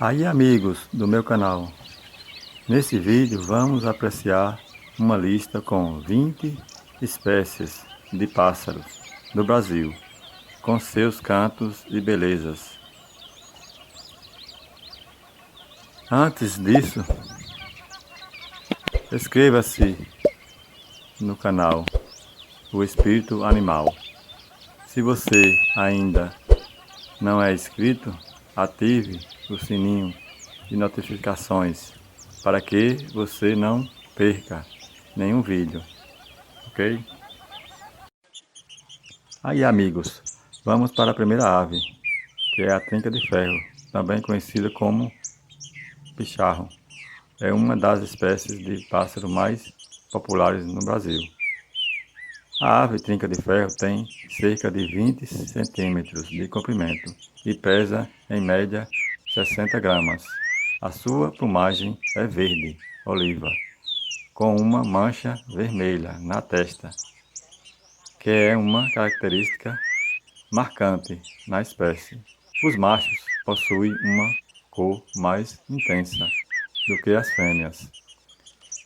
Aí, amigos do meu canal, nesse vídeo vamos apreciar uma lista com 20 espécies de pássaros do Brasil, com seus cantos e belezas. Antes disso, inscreva-se no canal O Espírito Animal. Se você ainda não é inscrito, ative o sininho de notificações para que você não perca nenhum vídeo, ok? Aí, amigos, vamos para a primeira ave, que é a trinca de ferro, também conhecida como picharro. É uma das espécies de pássaro mais populares no Brasil. A ave trinca de ferro tem cerca de 20 centímetros de comprimento e pesa, em média, 60 gramas. A sua plumagem é verde oliva, com uma mancha vermelha na testa, que é uma característica marcante na espécie. Os machos possuem uma cor mais intensa do que as fêmeas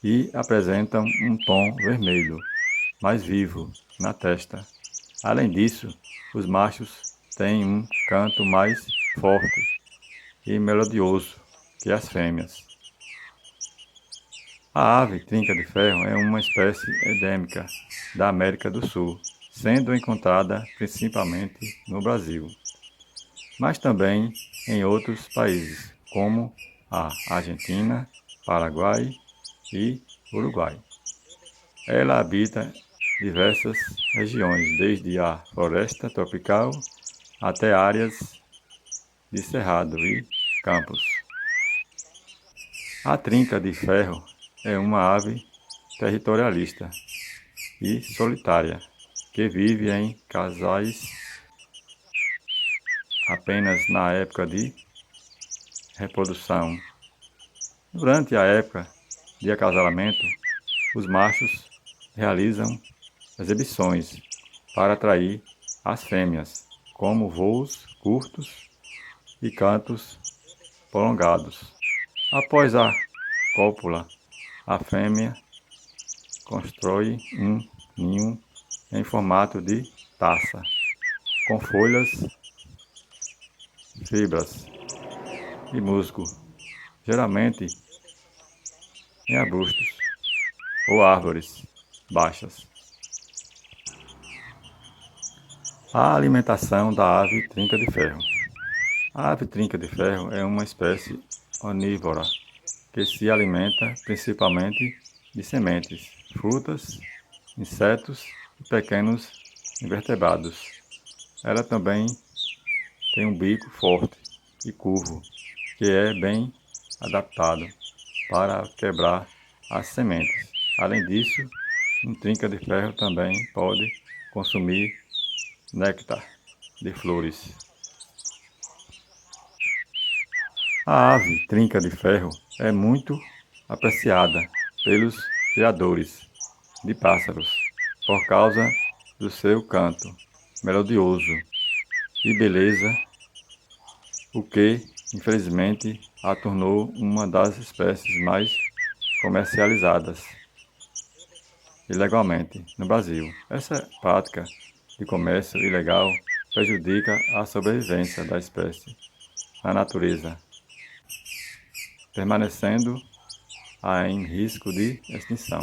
e apresentam um tom vermelho mais vivo na testa. Além disso, os machos têm um canto mais forte e melodioso que as fêmeas. A ave trinca de ferro é uma espécie endêmica da América do Sul, sendo encontrada principalmente no Brasil, mas também em outros países, como a Argentina, Paraguai e Uruguai. Ela habita diversas regiões, desde a floresta tropical até áreas de cerrado e campos. A trinca de ferro é uma ave territorialista e solitária, que vive em casais apenas na época de reprodução. Durante a época de acasalamento, os machos realizam exibições para atrair as fêmeas, como voos curtos e cantos prolongados. Após a cópula, a fêmea constrói um ninho em formato de taça, com folhas, fibras e musgo, geralmente em arbustos ou árvores baixas. A alimentação da ave trinca de ferro. A ave trinca de ferro é uma espécie onívora que se alimenta principalmente de sementes, frutas, insetos e pequenos invertebrados. Ela também tem um bico forte e curvo, que é bem adaptado para quebrar as sementes. Além disso, um trinca de ferro também pode consumir néctar de flores. A ave trinca de ferro é muito apreciada pelos criadores de pássaros por causa do seu canto melodioso e beleza, o que infelizmente a tornou uma das espécies mais comercializadas ilegalmente no Brasil. Essa prática de comércio ilegal prejudica a sobrevivência da espécie na natureza, permanecendo em risco de extinção.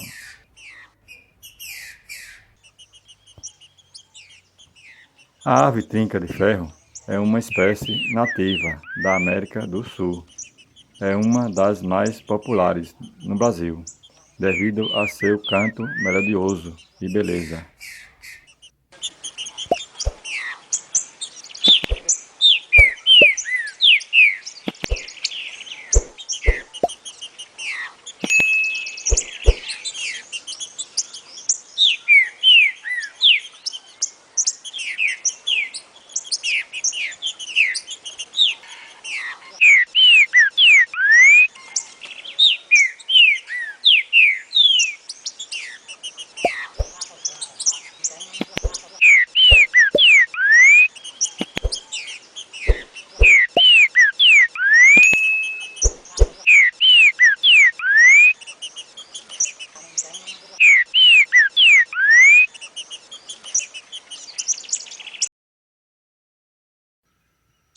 A ave trinca de ferro é uma espécie nativa da América do Sul. É uma das mais populares no Brasil, devido a seu canto melodioso e beleza.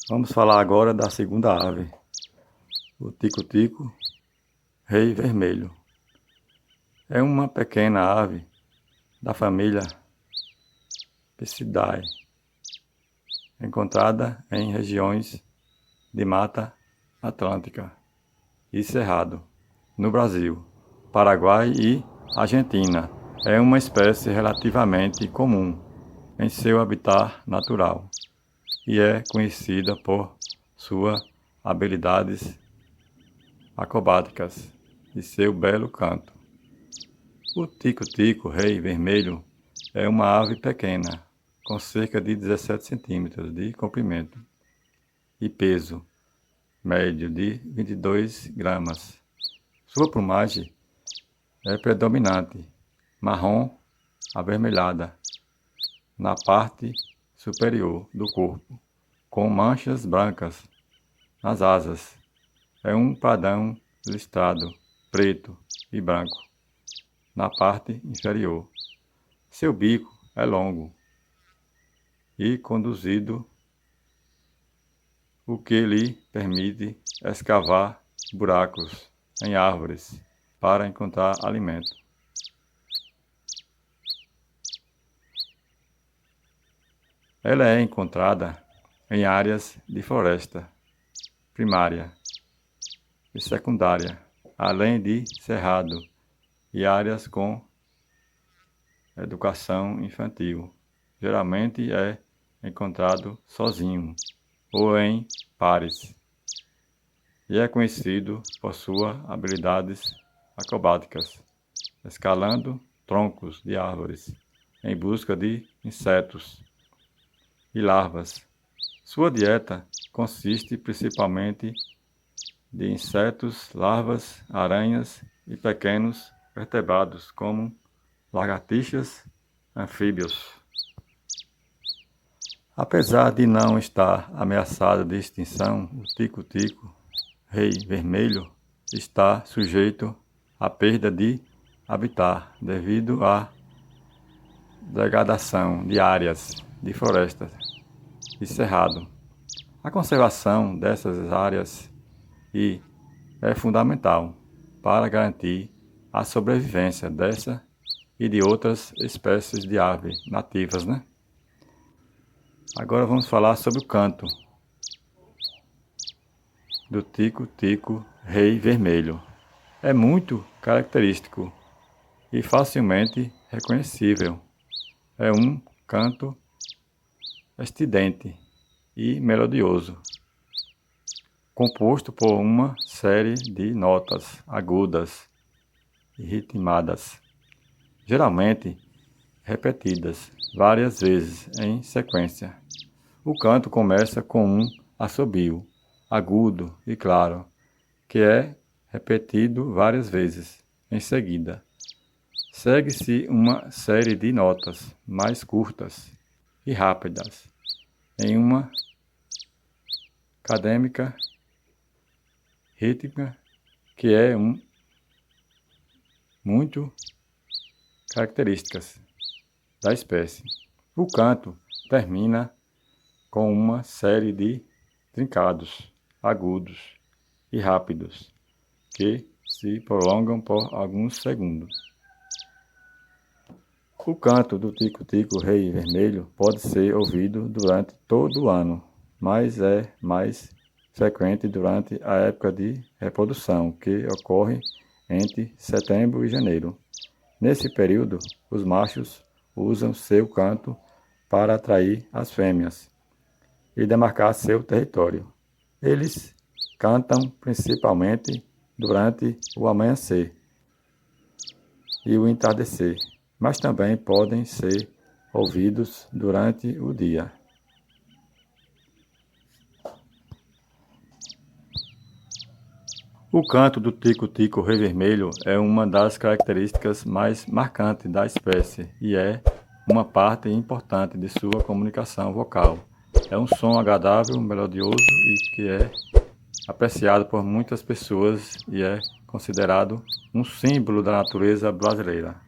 Vamos falar agora da segunda ave, o tico-tico, rei vermelho. É uma pequena ave da família Picidae, encontrada em regiões de Mata Atlântica e Cerrado, no Brasil, Paraguai e Argentina. É uma espécie relativamente comum em seu habitat natural e é conhecida por suas habilidades acrobáticas e seu belo canto. O tico-tico rei vermelho é uma ave pequena, com cerca de 17 centímetros de comprimento e peso médio de 22 gramas. Sua plumagem é predominante, marrom avermelhada, na parte superior do corpo, com manchas brancas nas asas. É um padrão listrado, preto e branco, na parte inferior. Seu bico é longo e conduzido, o que lhe permite escavar buracos em árvores para encontrar alimento. Ela é encontrada em áreas de floresta primária e secundária, além de cerrado e áreas com educação infantil. Geralmente é encontrado sozinho ou em pares e é conhecido por suas habilidades acrobáticas, escalando troncos de árvores em busca de insetos e larvas. Sua dieta consiste principalmente de insetos, larvas, aranhas e pequenos vertebrados, como lagartixas, anfíbios. Apesar de não estar ameaçado de extinção, o tico-tico, rei vermelho, está sujeito à perda de habitat devido à degradação de áreas de floresta e cerrado. A conservação dessas áreas é fundamental para garantir a sobrevivência dessa e de outras espécies de aves nativas, né? Agora vamos falar sobre o canto do tico-tico rei vermelho. É muito característico e facilmente reconhecível. É um canto estridente e melodioso, composto por uma série de notas agudas e ritmadas, geralmente repetidas várias vezes em sequência. O canto começa com um assobio agudo e claro, que é repetido várias vezes. Em seguida, segue-se uma série de notas mais curtas e rápidas, em uma cadêmica rítmica que é muito características da espécie. O canto termina com uma série de trincados agudos e rápidos que se prolongam por alguns segundos. O canto do tico-tico rei vermelho pode ser ouvido durante todo o ano, mas é mais frequente durante a época de reprodução, que ocorre entre setembro e janeiro. Nesse período, os machos usam seu canto para atrair as fêmeas e demarcar seu território. Eles cantam principalmente durante o amanhecer e o entardecer, mas também podem ser ouvidos durante o dia. O canto do tico-tico rei vermelho é uma das características mais marcantes da espécie e é uma parte importante de sua comunicação vocal. É um som agradável, melodioso e que é apreciado por muitas pessoas e é considerado um símbolo da natureza brasileira.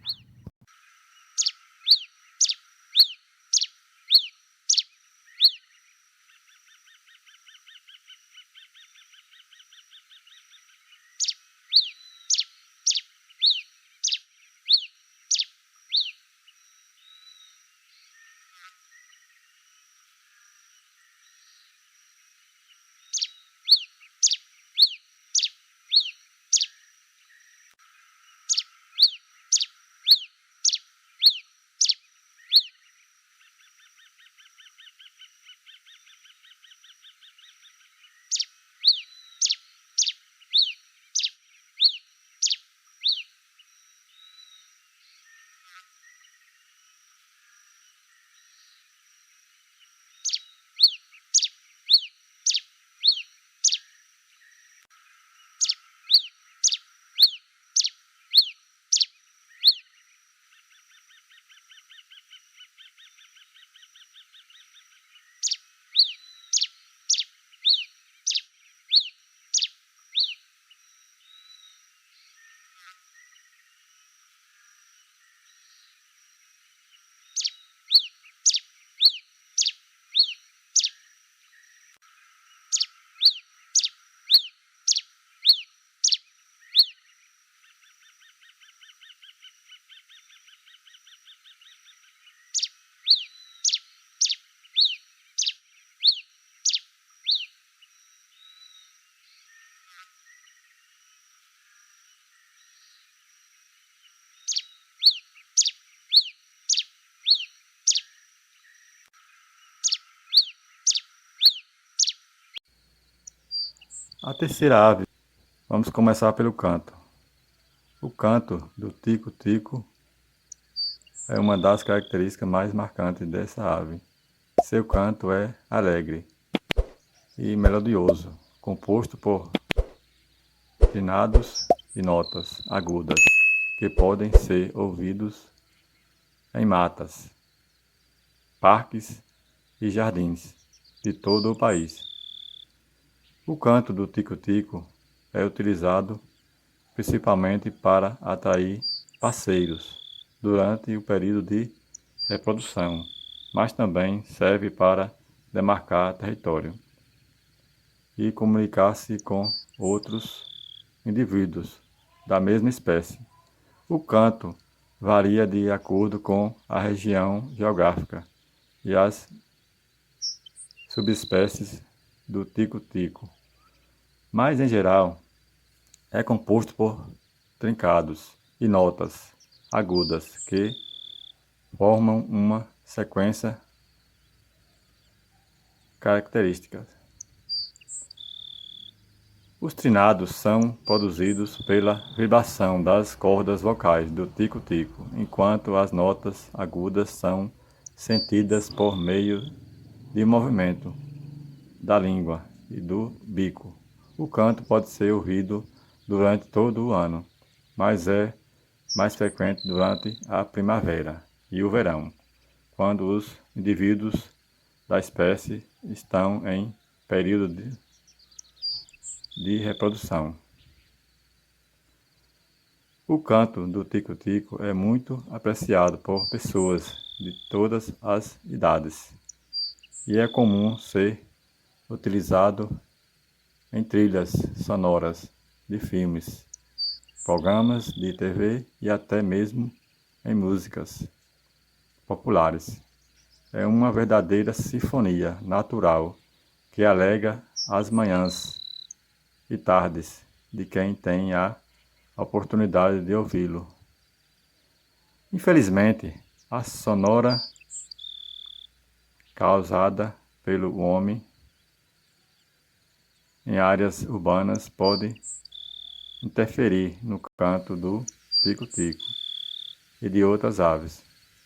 A terceira ave, vamos começar pelo canto. O canto do tico-tico é uma das características mais marcantes dessa ave. Seu canto é alegre e melodioso, composto por finados e notas agudas que podem ser ouvidos em matas, parques e jardins de todo o país. O canto do tico-tico é utilizado principalmente para atrair parceiros durante o período de reprodução, mas também serve para demarcar território e comunicar-se com outros indivíduos da mesma espécie. O canto varia de acordo com a região geográfica e as subespécies do tico-tico, mas em geral é composto por trincados e notas agudas que formam uma sequência característica. Os trinados são produzidos pela vibração das cordas vocais do tico-tico, enquanto as notas agudas são sentidas por meio de movimento da língua e do bico. O canto pode ser ouvido durante todo o ano, mas é mais frequente durante a primavera e o verão, quando os indivíduos da espécie estão em período de reprodução. O canto do tico-tico é muito apreciado por pessoas de todas as idades e é comum ser utilizado em trilhas sonoras de filmes, programas de TV e até mesmo em músicas populares. É uma verdadeira sinfonia natural que alegra as manhãs e tardes de quem tem a oportunidade de ouvi-lo. Infelizmente, a sonora causada pelo homem em áreas urbanas pode interferir no canto do tico-tico e de outras aves,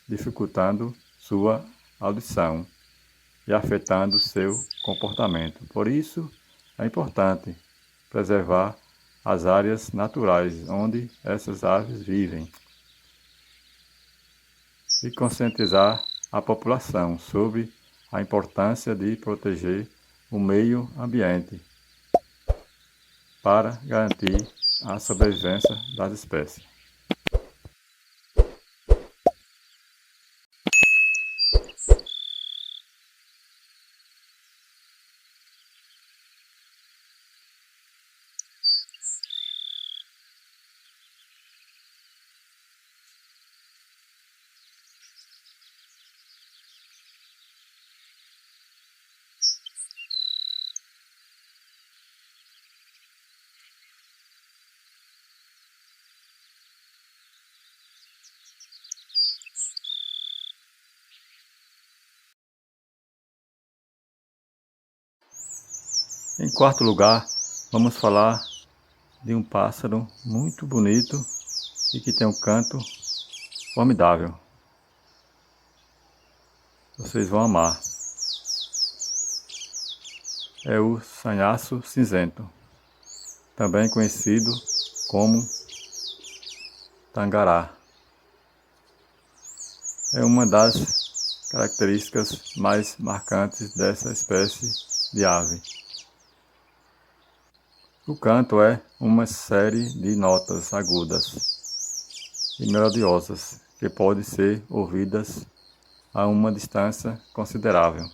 dificultando sua audição e afetando seu comportamento. Por isso, é importante preservar as áreas naturais onde essas aves vivem e conscientizar a população sobre a importância de proteger o meio ambiente para garantir a sobrevivência das espécies. Em quarto lugar, vamos falar de um pássaro muito bonito e que tem um canto formidável. Vocês vão amar. É o sanhaço cinzento, também conhecido como tangará. É uma das características mais marcantes dessa espécie de ave. O canto é uma série de notas agudas e melodiosas que podem ser ouvidas a uma distância considerável.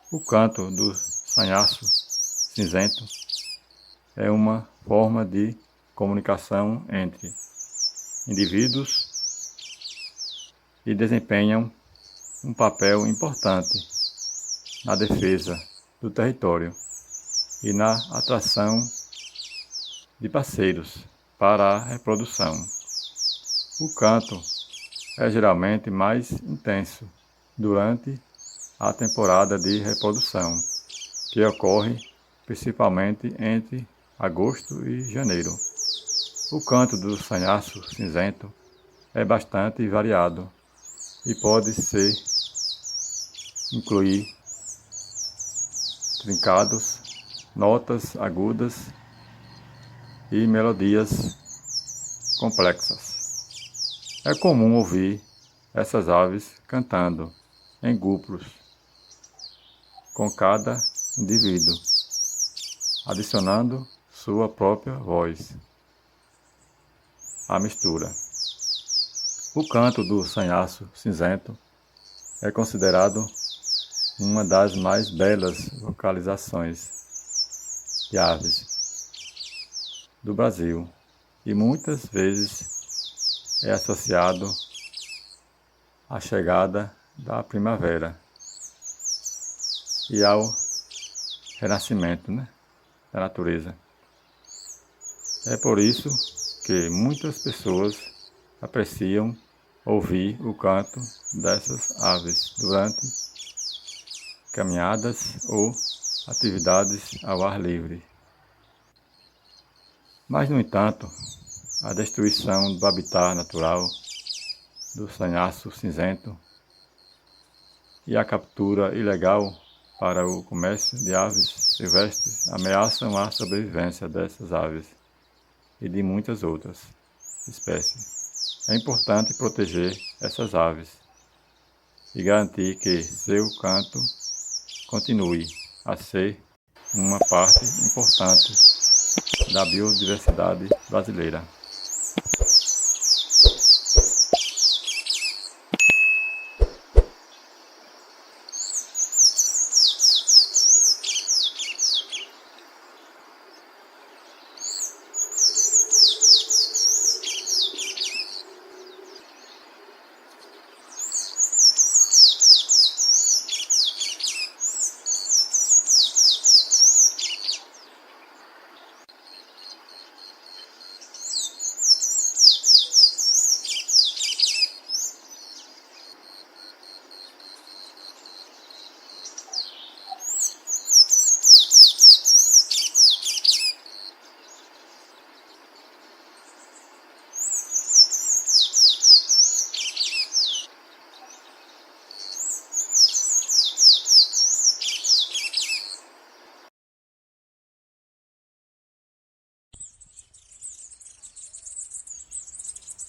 O canto do sanhaço cinzento é uma forma de comunicação entre indivíduos e desempenham um papel importante na defesa do território e na atração de parceiros para a reprodução. O canto é geralmente mais intenso durante a temporada de reprodução, que ocorre principalmente entre agosto e janeiro. O canto do sanhaço cinzento é bastante variado e pode ser incluir trincados, notas agudas e melodias complexas. É comum ouvir essas aves cantando em grupos, com cada indivíduo adicionando sua própria voz à mistura. O canto do sanhaço cinzento é considerado uma das mais belas vocalizações de aves do Brasil e muitas vezes é associado à chegada da primavera e ao renascimento, da natureza. É por isso que muitas pessoas apreciam ouvir o canto dessas aves durante caminhadas ou atividades ao ar livre. Mas, no entanto, a destruição do habitat natural do sanhaço cinzento e a captura ilegal para o comércio de aves silvestres ameaçam a sobrevivência dessas aves e de muitas outras espécies. É importante proteger essas aves e garantir que seu canto continue a ser uma parte importante da biodiversidade brasileira.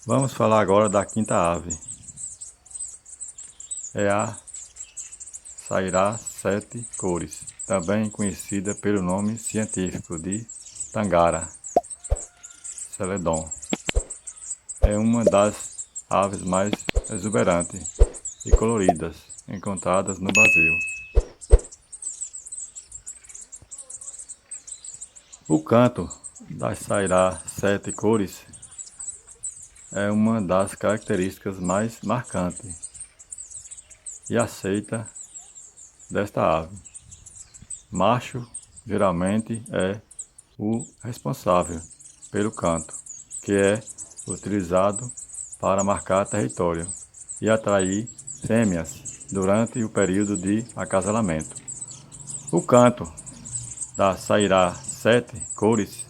Vamos falar agora da quinta ave. É a Sairá sete cores, também conhecida pelo nome científico de Tangara celedon. É uma das aves mais exuberantes e coloridas encontradas no Brasil. O canto das Sairá sete cores é uma das características mais marcantes e aceita desta ave. Macho geralmente é o responsável pelo canto, que é utilizado para marcar território e atrair fêmeas durante o período de acasalamento. O canto da Sairá sete cores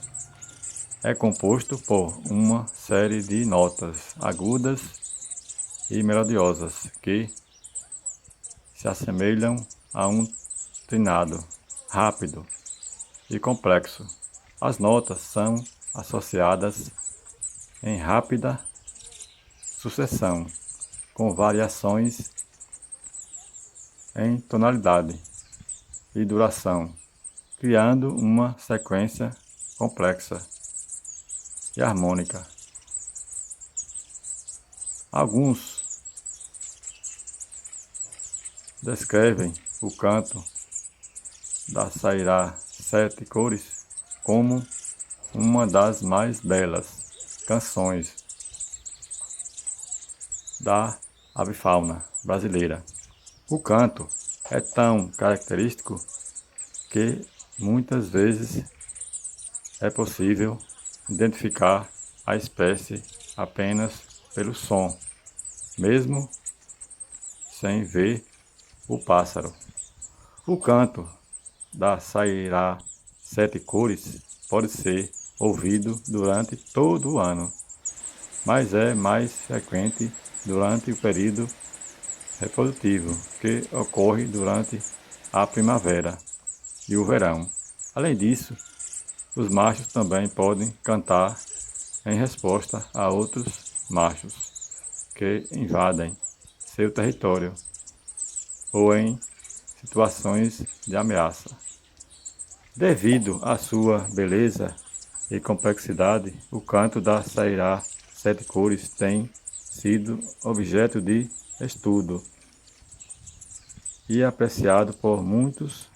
é composto por uma série de notas agudas e melodiosas que se assemelham a um trinado rápido e complexo. As notas são associadas em rápida sucessão, com variações em tonalidade e duração, criando uma sequência complexa e harmônica. Alguns descrevem o canto da Sairá sete cores como uma das mais belas canções da avifauna brasileira. O canto é tão característico que muitas vezes é possível identificar a espécie apenas pelo som, mesmo sem ver o pássaro. O canto da Sairá sete cores pode ser ouvido durante todo o ano, mas é mais frequente durante o período reprodutivo, que ocorre durante a primavera e o verão. Além disso, os machos também podem cantar em resposta a outros machos que invadem seu território ou em situações de ameaça. Devido à sua beleza e complexidade, o canto da sairá sete cores tem sido objeto de estudo e apreciado por muitos.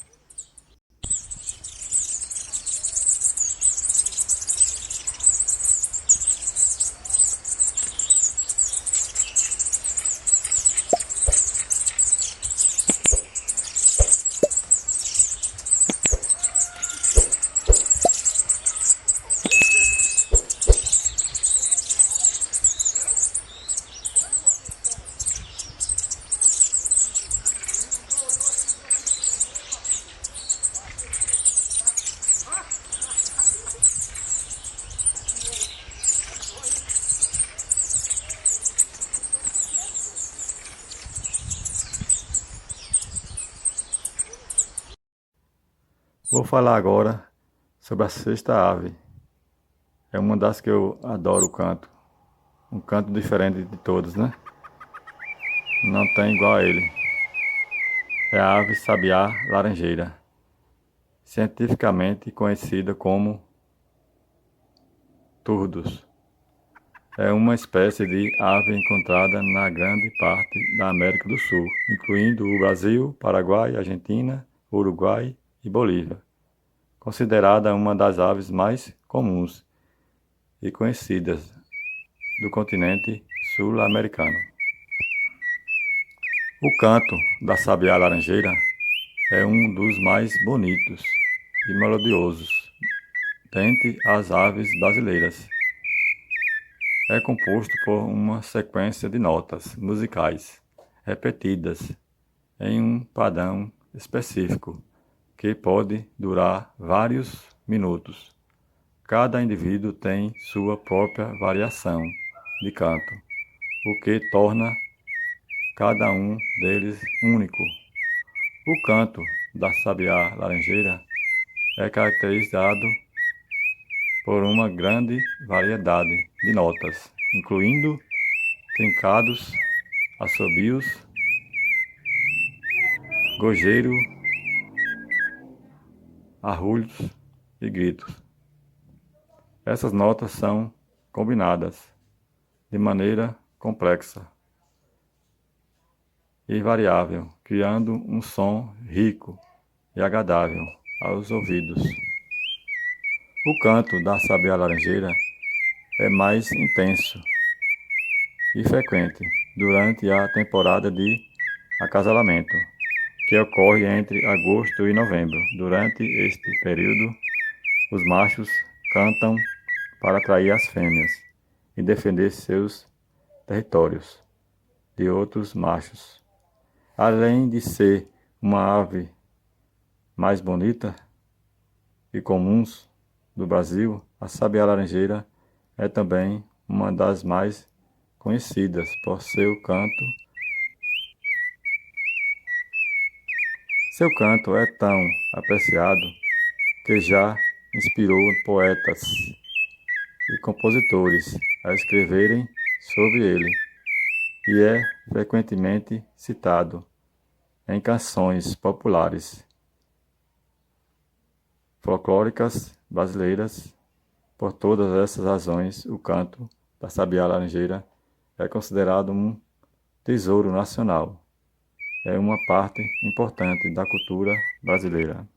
Vou falar agora sobre a sexta ave. É uma das que eu adoro o canto. Um canto diferente de todos, né? Não tem igual a ele. É a ave sabiá laranjeira, cientificamente conhecida como turdus. É uma espécie de ave encontrada na grande parte da América do Sul, incluindo o Brasil, Paraguai, Argentina, Uruguai e Bolívia. Considerada uma das aves mais comuns e conhecidas do continente sul-americano. O canto da sabiá laranjeira é um dos mais bonitos e melodiosos dentre as aves brasileiras. É composto por uma sequência de notas musicais repetidas em um padrão específico que pode durar vários minutos. Cada indivíduo tem sua própria variação de canto, o que torna cada um deles único. O canto da sabiá laranjeira é caracterizado por uma grande variedade de notas, incluindo trincados, assobios, gojeiro, arrulhos e gritos. Essas notas são combinadas de maneira complexa e variável, criando um som rico e agradável aos ouvidos. O canto da sabiá laranjeira é mais intenso e frequente durante a temporada de acasalamento, que ocorre entre agosto e novembro. Durante este período, os machos cantam para atrair as fêmeas e defender seus territórios de outros machos. Além de ser uma ave mais bonita e comuns do Brasil, a sabiá laranjeira é também uma das mais conhecidas por seu canto. Seu canto é tão apreciado que já inspirou poetas e compositores a escreverem sobre ele e é frequentemente citado em canções populares folclóricas brasileiras. Por todas essas razões, o canto da sabiá laranjeira é considerado um tesouro nacional. É uma parte importante da cultura brasileira.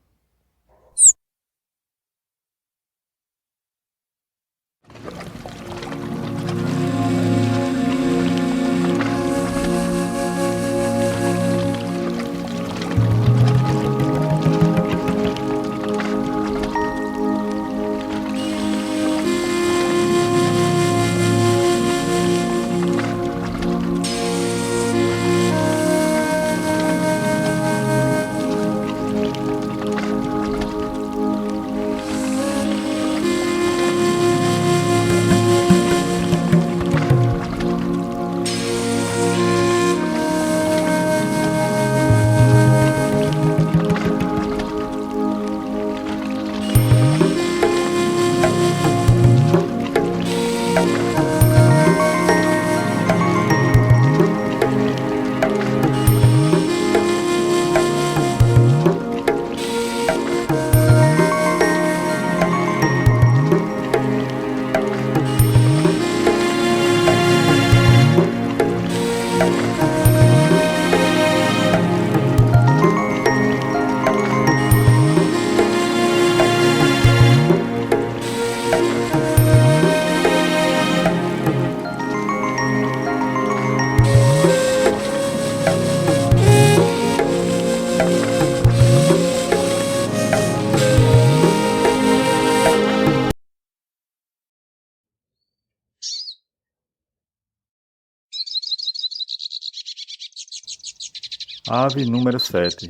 Ave número 7,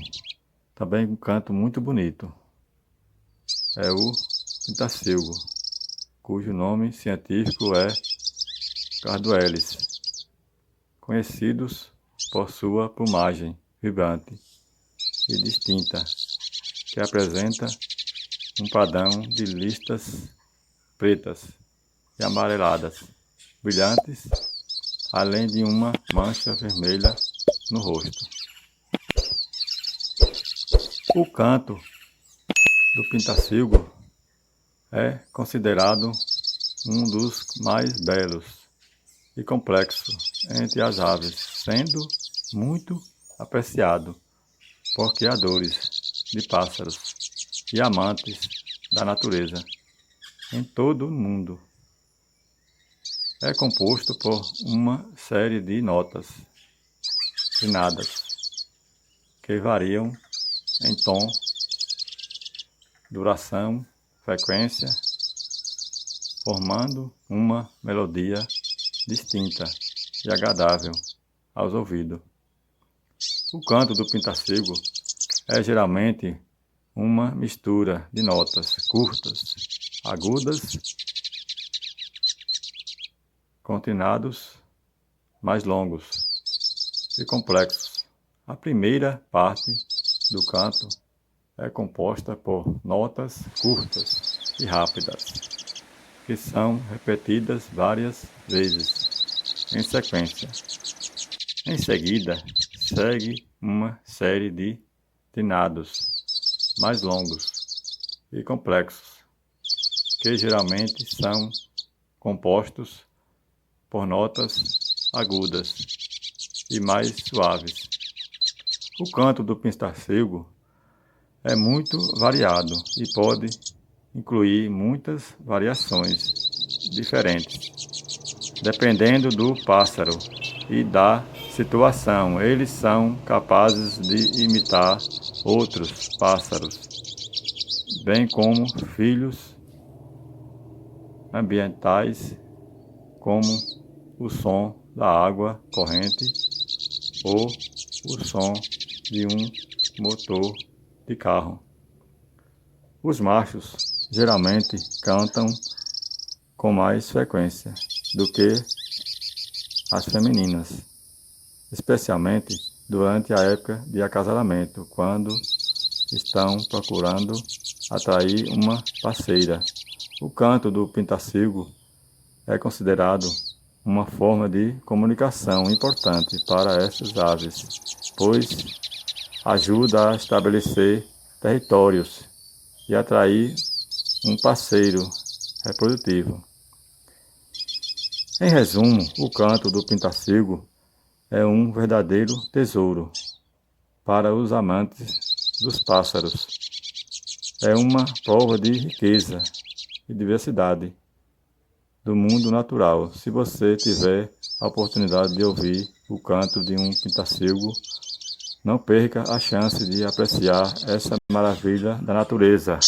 também um canto muito bonito, é o pintacilgo, cujo nome científico é Carduelis, conhecidos por sua plumagem vibrante e distinta, que apresenta um padrão de listas pretas e amareladas, brilhantes, além de uma mancha vermelha no rosto. O canto do pintacilgo é considerado um dos mais belos e complexos entre as aves, sendo muito apreciado por criadores de pássaros e amantes da natureza em todo o mundo. É composto por uma série de notas trinadas que variam em tom, duração, frequência, formando uma melodia distinta e agradável aos ouvidos. O canto do pintacilgo é geralmente uma mistura de notas curtas, agudas, continuados, mais longos e complexos. A primeira parte do canto é composta por notas curtas e rápidas, que são repetidas várias vezes em sequência. Em seguida, segue uma série de trinados mais longos e complexos, que geralmente são compostos por notas agudas e mais suaves. O canto do pintacilgo é muito variado e pode incluir muitas variações diferentes, dependendo do pássaro e da situação. Eles são capazes de imitar outros pássaros, bem como filhos ambientais, como o som da água corrente ou o som de um motor de carro. Os machos geralmente cantam com mais frequência do que as femininas, especialmente durante a época de acasalamento, quando estão procurando atrair uma parceira. O canto do pintacilgo é considerado uma forma de comunicação importante para essas aves, pois ajuda a estabelecer territórios e atrair um parceiro reprodutivo. Em resumo, o canto do pintacilgo é um verdadeiro tesouro para os amantes dos pássaros. É uma prova de riqueza e diversidade do mundo natural. Se você tiver a oportunidade de ouvir o canto de um pintacilgo, não perca a chance de apreciar essa maravilha da natureza.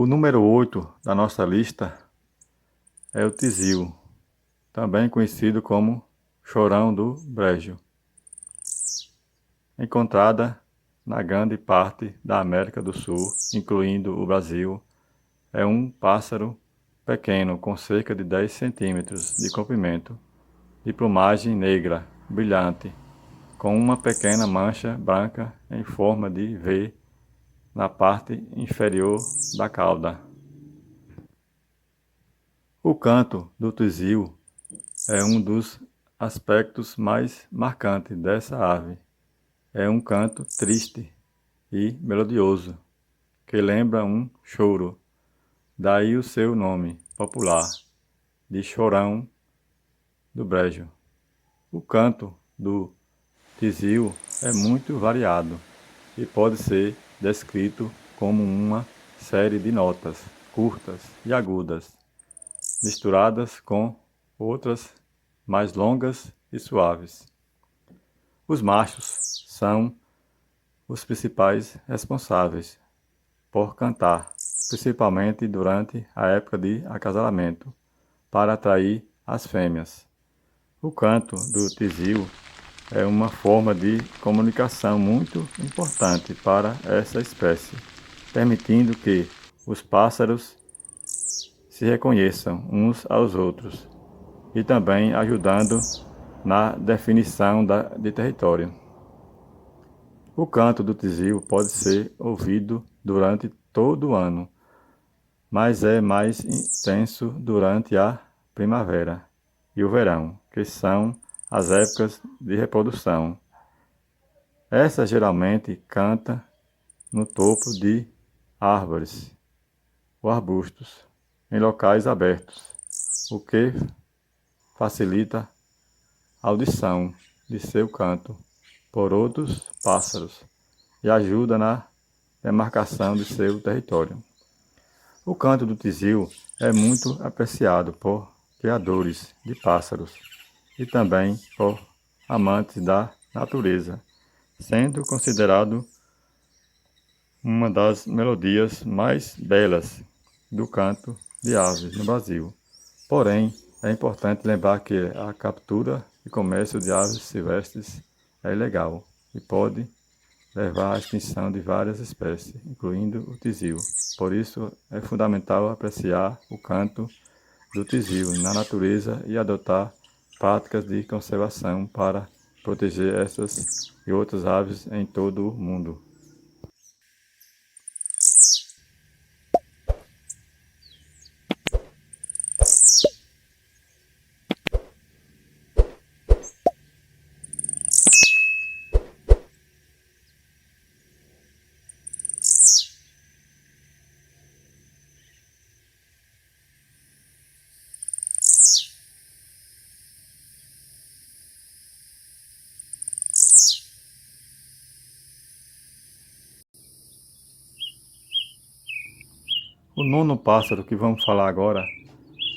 O número 8 da nossa lista é o tizil, também conhecido como chorão do brejo, encontrada na grande parte da América do Sul, incluindo o Brasil. É um pássaro pequeno, com cerca de 10 centímetros de comprimento, de plumagem negra, brilhante, com uma pequena mancha branca em forma de V na parte inferior da cauda. O canto do tizil é um dos aspectos mais marcantes dessa ave. É um canto triste e melodioso, que lembra um choro, daí o seu nome popular, de chorão do brejo. O canto do tizil é muito variado e pode ser descrito como uma série de notas curtas e agudas, misturadas com outras mais longas e suaves. Os machos são os principais responsáveis por cantar, principalmente durante a época de acasalamento, para atrair as fêmeas. O canto do tizil é uma forma de comunicação muito importante para essa espécie, permitindo que os pássaros se reconheçam uns aos outros e também ajudando na definição de território. O canto do tizil pode ser ouvido durante todo o ano, mas é mais intenso durante a primavera e o verão, que são as épocas de reprodução. Essa geralmente canta no topo de árvores ou arbustos, em locais abertos, o que facilita a audição de seu canto por outros pássaros e ajuda na demarcação de seu território. O canto do tizil é muito apreciado por criadores de pássaros e também por amantes da natureza, sendo considerado uma das melodias mais belas do canto de aves no Brasil. Porém, é importante lembrar que a captura e comércio de aves silvestres é ilegal e pode levar à extinção de várias espécies, incluindo o tizil. Por isso, é fundamental apreciar o canto do tizil na natureza e adotar práticas de conservação para proteger essas e outras aves em todo o mundo. O nono pássaro que vamos falar agora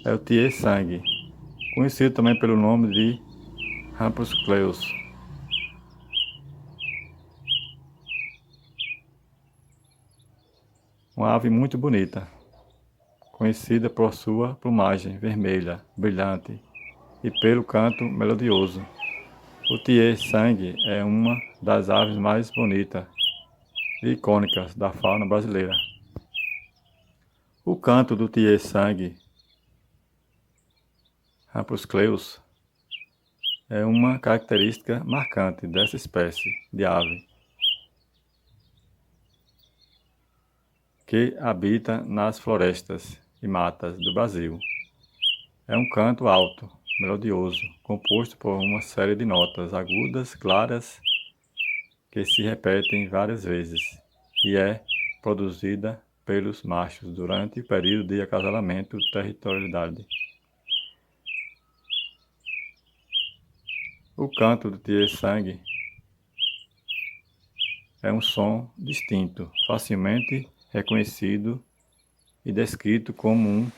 é o tie-sangue, conhecido também pelo nome de Rampuscleus. Uma ave muito bonita, conhecida por sua plumagem vermelha, brilhante e pelo canto melodioso. O tie-sangue é uma das aves mais bonitas e icônicas da fauna brasileira. O canto do tie-sangue Rampuscleus é uma característica marcante dessa espécie de ave, que habita nas florestas e matas do Brasil. É um canto alto, melodioso, composto por uma série de notas agudas, claras, que se repetem várias vezes, e é produzida pelos machos durante o período de acasalamento e territorialidade. O canto do tie-sangue é um som distinto, facilmente reconhecido e descrito como um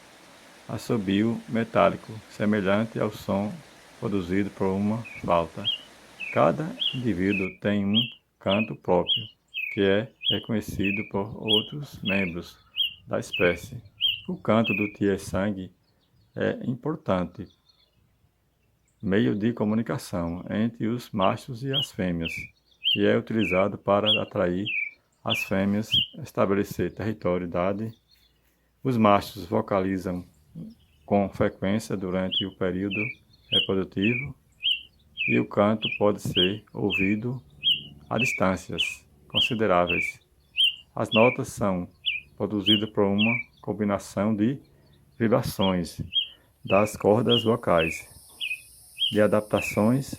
assobio metálico, semelhante ao som produzido por uma flauta. Cada indivíduo tem um canto próprio, que é reconhecido por outros membros da espécie. O canto do tie-sangue é importante meio de comunicação entre os machos e as fêmeas, e é utilizado para atrair as fêmeas, estabelecer territorialidade. Os machos vocalizam com frequência durante o período reprodutivo e o canto pode ser ouvido a distâncias consideráveis. As notas são produzidas por uma combinação de vibrações das cordas vocais, de adaptações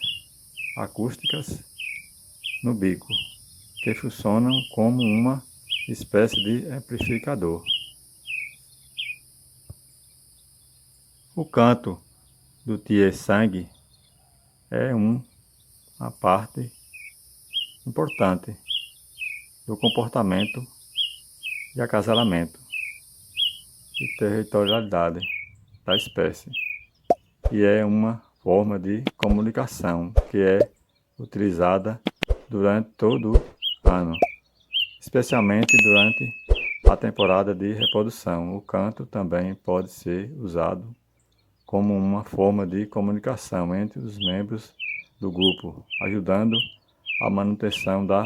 acústicas no bico, que funcionam como uma espécie de amplificador. O canto do tie-sang é uma parte importante do comportamento de acasalamento e territorialidade da espécie, e é uma forma de comunicação que é utilizada durante todo o ano, especialmente durante a temporada de reprodução. O canto também pode ser usado como uma forma de comunicação entre os membros do grupo, ajudando a manutenção da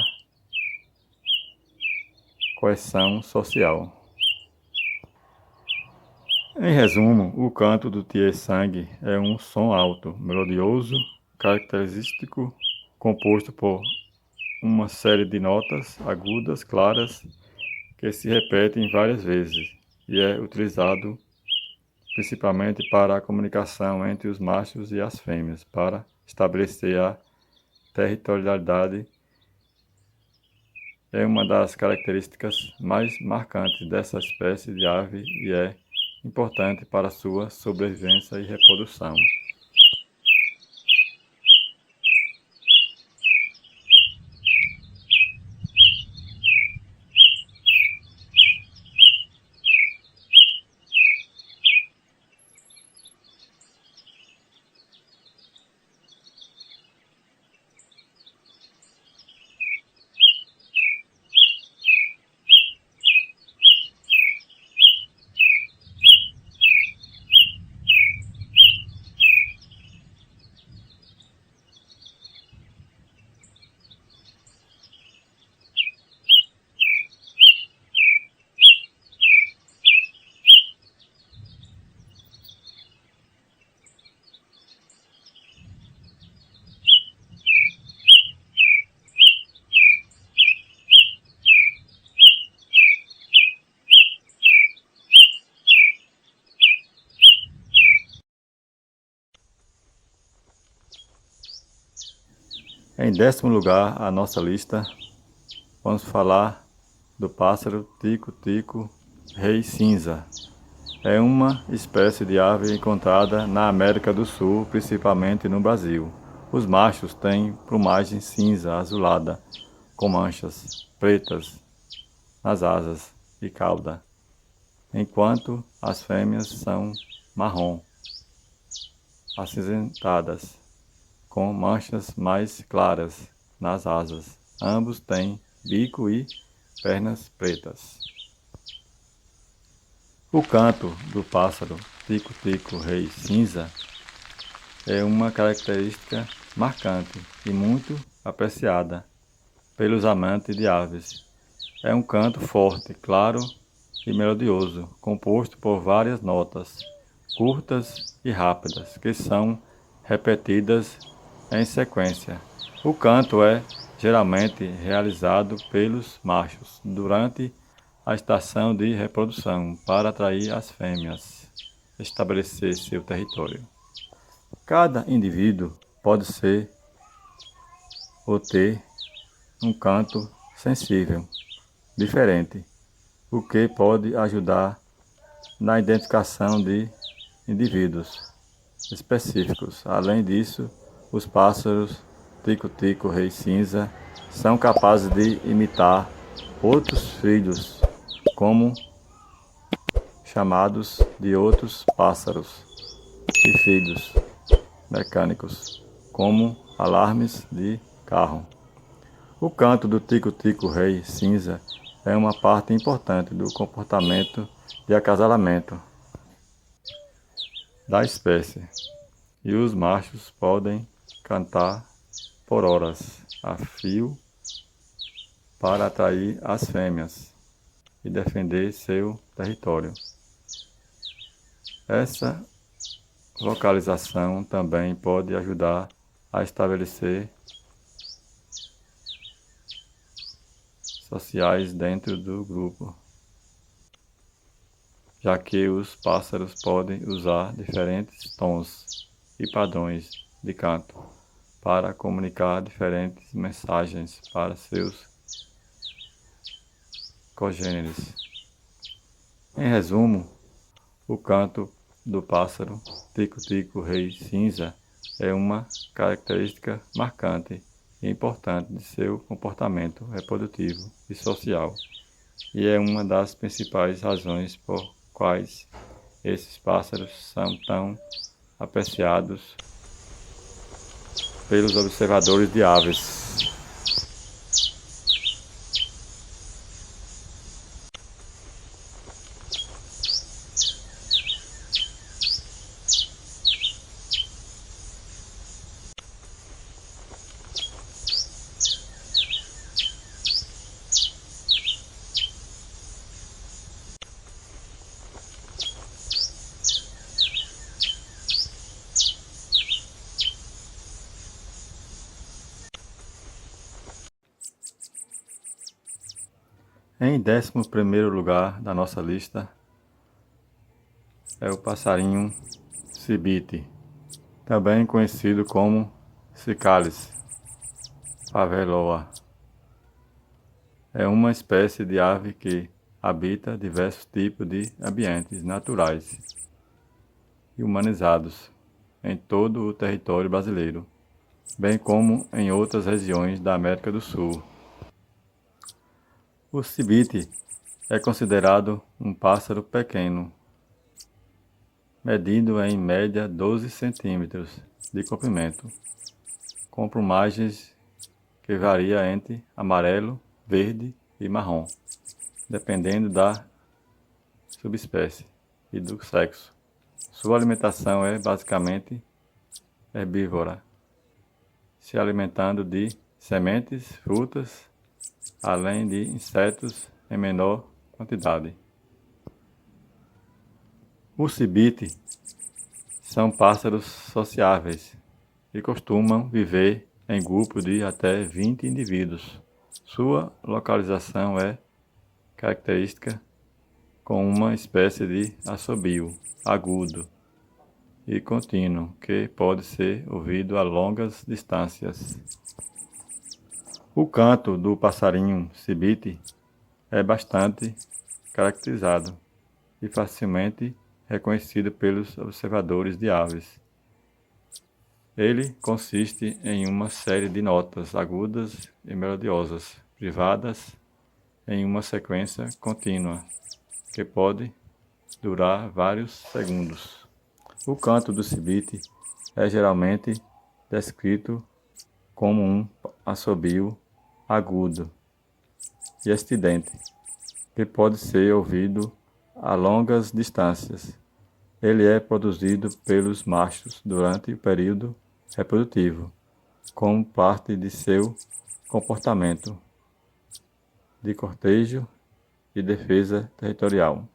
coesão social. Em resumo, o canto do tie-sang é um som alto, melodioso, característico, composto por uma série de notas agudas, claras, que se repetem várias vezes e é utilizado principalmente para a comunicação entre os machos e as fêmeas, para estabelecer a territorialidade. É uma das características mais marcantes dessa espécie de ave e é importante para sua sobrevivência e reprodução. Em 10º lugar, a nossa lista, vamos falar do pássaro tico-tico rei cinza. É uma espécie de ave encontrada na América do Sul, principalmente no Brasil. Os machos têm plumagem cinza azulada, com manchas pretas nas asas e cauda, enquanto as fêmeas são marrom, acinzentadas, com manchas mais claras nas asas. Ambos têm bico e pernas pretas. O canto do pássaro tico-tico rei cinza é uma característica marcante e muito apreciada pelos amantes de aves. É um canto forte, claro e melodioso, composto por várias notas, curtas e rápidas, que são repetidas em sequência. O canto é geralmente realizado pelos machos durante a estação de reprodução para atrair as fêmeas, estabelecer seu território. Cada indivíduo pode ser ou ter um canto sensível, diferente, o que pode ajudar na identificação de indivíduos específicos. Além disso, os pássaros tico-tico rei cinza são capazes de imitar outros filhos, como chamados de outros pássaros, e filhos mecânicos, como alarmes de carro. O canto do tico-tico rei cinza é uma parte importante do comportamento de acasalamento da espécie. e os machos podem cantar por horas a fio para atrair as fêmeas e defender seu território. Essa vocalização também pode ajudar a estabelecer sociais dentro do grupo, já que os pássaros podem usar diferentes tons e padrões de canto para comunicar diferentes mensagens para seus congêneres. Em resumo, o canto do pássaro tico-tico rei cinza é uma característica marcante e importante de seu comportamento reprodutivo e social, e é uma das principais razões por quais esses pássaros são tão apreciados pelos observadores de aves. Em 11º lugar da nossa lista é o passarinho cibite, também conhecido como cicalis faveloa. É uma espécie de ave que habita diversos tipos de ambientes naturais e humanizados em todo o território brasileiro, bem como em outras regiões da América do Sul. O cibite é considerado um pássaro pequeno, medindo em média 12 centímetros de comprimento, com plumagens que varia entre amarelo, verde e marrom, dependendo da subespécie e do sexo. Sua alimentação é basicamente herbívora, se alimentando de sementes, frutas, além de insetos em menor quantidade. Os cibite são pássaros sociáveis e costumam viver em grupos de até 20 indivíduos. Sua localização é característica com uma espécie de assobio agudo e contínuo que pode ser ouvido a longas distâncias. O canto do passarinho cibite é bastante caracterizado e facilmente reconhecido pelos observadores de aves. Ele consiste em uma série de notas agudas e melodiosas, privadas em uma sequência contínua, que pode durar vários segundos. O canto do cibite é geralmente descrito como um assobio agudo e estridente, que pode ser ouvido a longas distâncias. Ele é produzido pelos machos durante o período reprodutivo, como parte de seu comportamento de cortejo e defesa territorial.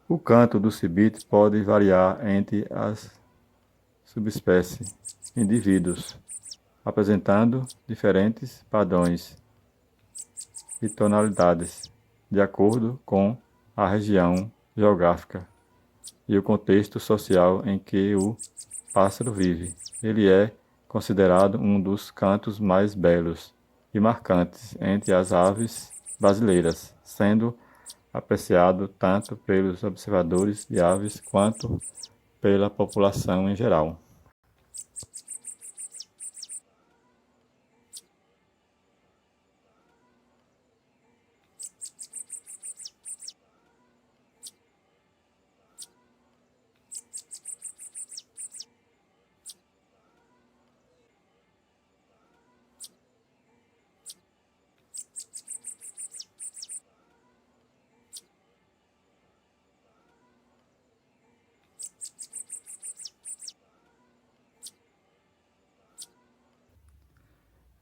O canto do cibite pode variar entre as subespécies, indivíduos, apresentando diferentes padrões e tonalidades, de acordo com a região geográfica e o contexto social em que o pássaro vive. Ele é considerado um dos cantos mais belos e marcantes entre as aves brasileiras, sendo apreciado tanto pelos observadores de aves quanto pela população em geral.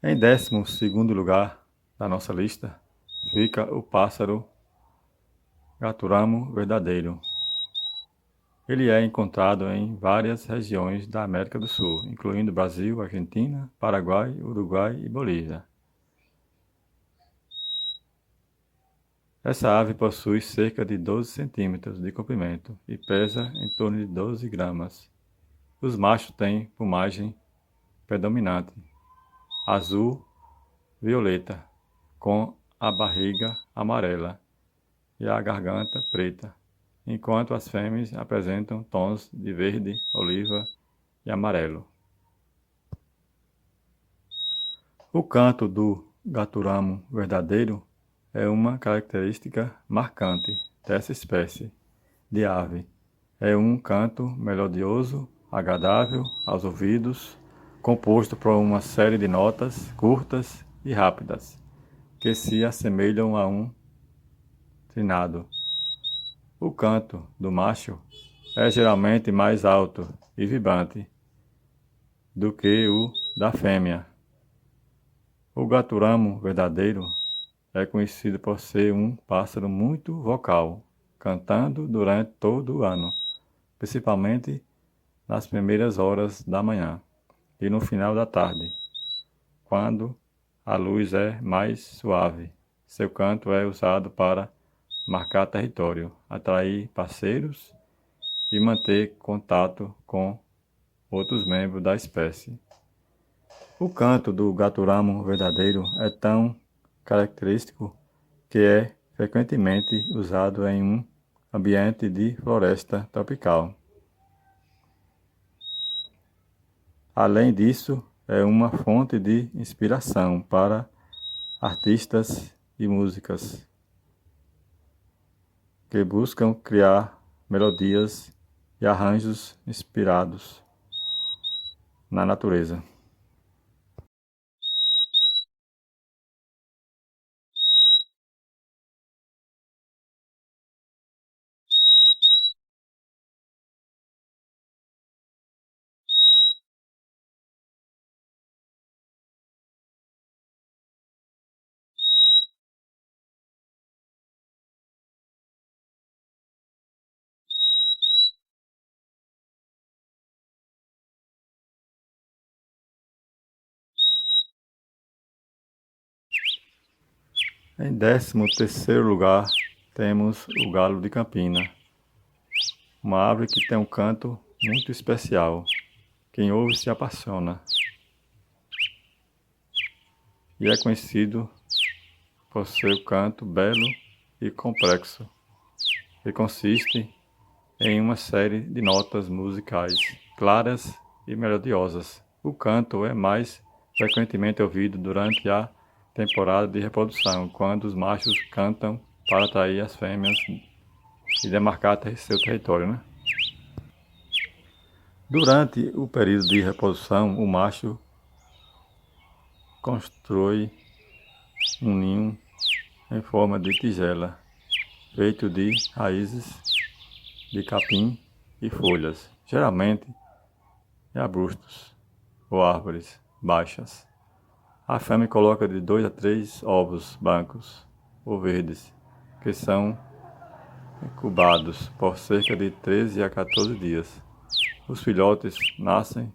Em 12º lugar da nossa lista fica o pássaro gaturamo verdadeiro. Ele é encontrado em várias regiões da América do Sul, incluindo Brasil, Argentina, Paraguai, Uruguai e Bolívia. Essa ave possui cerca de 12 centímetros de comprimento e pesa em torno de 12 gramas. Os machos têm plumagem predominante, azul-violeta, com a barriga amarela e a garganta preta, enquanto as fêmeas apresentam tons de verde, oliva e amarelo. O canto do gaturamo verdadeiro é uma característica marcante dessa espécie de ave. É um canto melodioso, agradável aos ouvidos, composto por uma série de notas curtas e rápidas, que se assemelham a um trinado. O canto do macho é geralmente mais alto e vibrante do que o da fêmea. O gaturamo verdadeiro é conhecido por ser um pássaro muito vocal, cantando durante todo o ano, principalmente nas primeiras horas da manhã e no final da tarde, quando a luz é mais suave. Seu canto é usado para marcar território, atrair parceiros e manter contato com outros membros da espécie. O canto do gaturamo verdadeiro é tão característico que é frequentemente usado em um ambiente de floresta tropical. Além disso, é uma fonte de inspiração para artistas e músicas que buscam criar melodias e arranjos inspirados na natureza. Em 13º lugar, temos o galo de Campina, uma árvore que tem um canto muito especial. Quem ouve se apaixona. E é conhecido por seu canto belo e complexo, que consiste em uma série de notas musicais claras e melodiosas. O canto é mais frequentemente ouvido durante a temporada de reprodução, quando os machos cantam para atrair as fêmeas e demarcar seu território, né? Durante o período de reprodução, o macho constrói um ninho em forma de tigela, feito de raízes de capim e folhas, geralmente em arbustos ou árvores baixas. A fêmea coloca de 2 a 3 ovos brancos ou verdes, que são incubados por cerca de 13 a 14 dias. Os filhotes nascem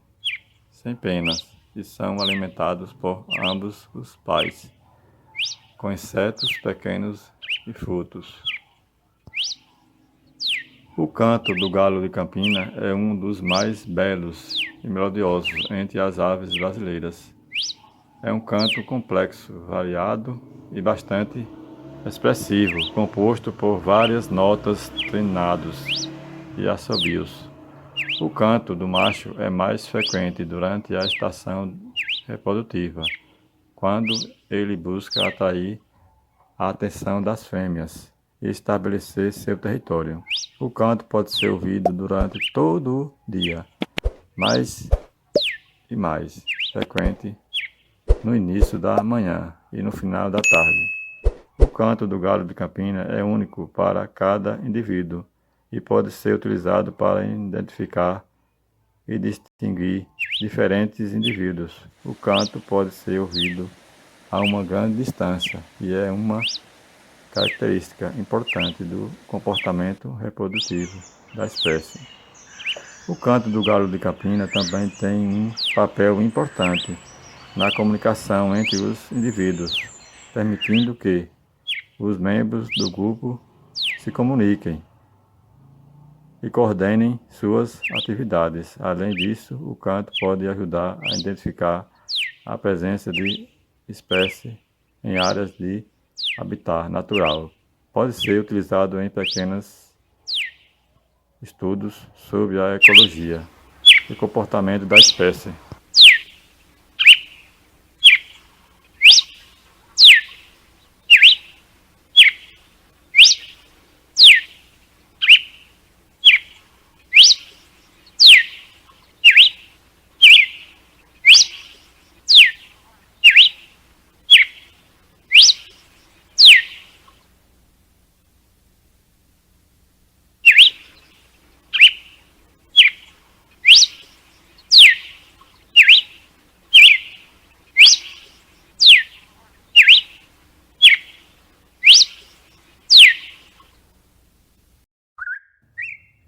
sem penas e são alimentados por ambos os pais, com insetos pequenos e frutos. O canto do galo de Campina é um dos mais belos e melodiosos entre as aves brasileiras. É um canto complexo, variado e bastante expressivo, composto por várias notas trinados e assobios. O canto do macho é mais frequente durante a estação reprodutiva, quando ele busca atrair a atenção das fêmeas e estabelecer seu território. O canto pode ser ouvido durante todo o dia, mais e mais frequente no início da manhã e no final da tarde. O canto do galo de Campina é único para cada indivíduo e pode ser utilizado para identificar e distinguir diferentes indivíduos. O canto pode ser ouvido a uma grande distância e é uma característica importante do comportamento reprodutivo da espécie. O canto do galo de capina também tem um papel importante na comunicação entre os indivíduos, permitindo que os membros do grupo se comuniquem e coordenem suas atividades. Além disso, o canto pode ajudar a identificar a presença de espécies em áreas de habitat natural. Pode ser utilizado em pequenos estudos sobre a ecologia e comportamento da espécie.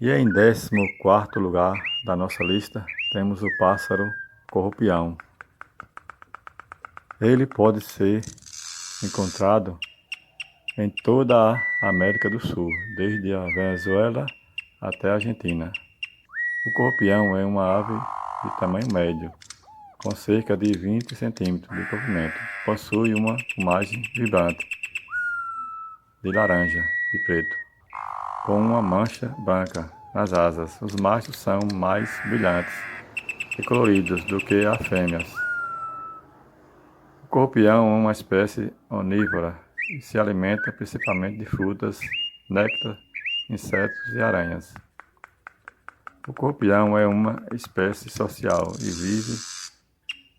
E em 14º lugar da nossa lista, temos o pássaro corrupião. Ele pode ser encontrado em toda a América do Sul, desde a Venezuela até a Argentina. O corrupião é uma ave de tamanho médio, com cerca de 20 centímetros de comprimento. Possui uma plumagem vibrante, de laranja e preto, com uma mancha branca nas asas. Os machos são mais brilhantes e coloridos do que as fêmeas. O corrupião é uma espécie onívora e se alimenta principalmente de frutas, néctar, insetos e aranhas. O corrupião é uma espécie social e vive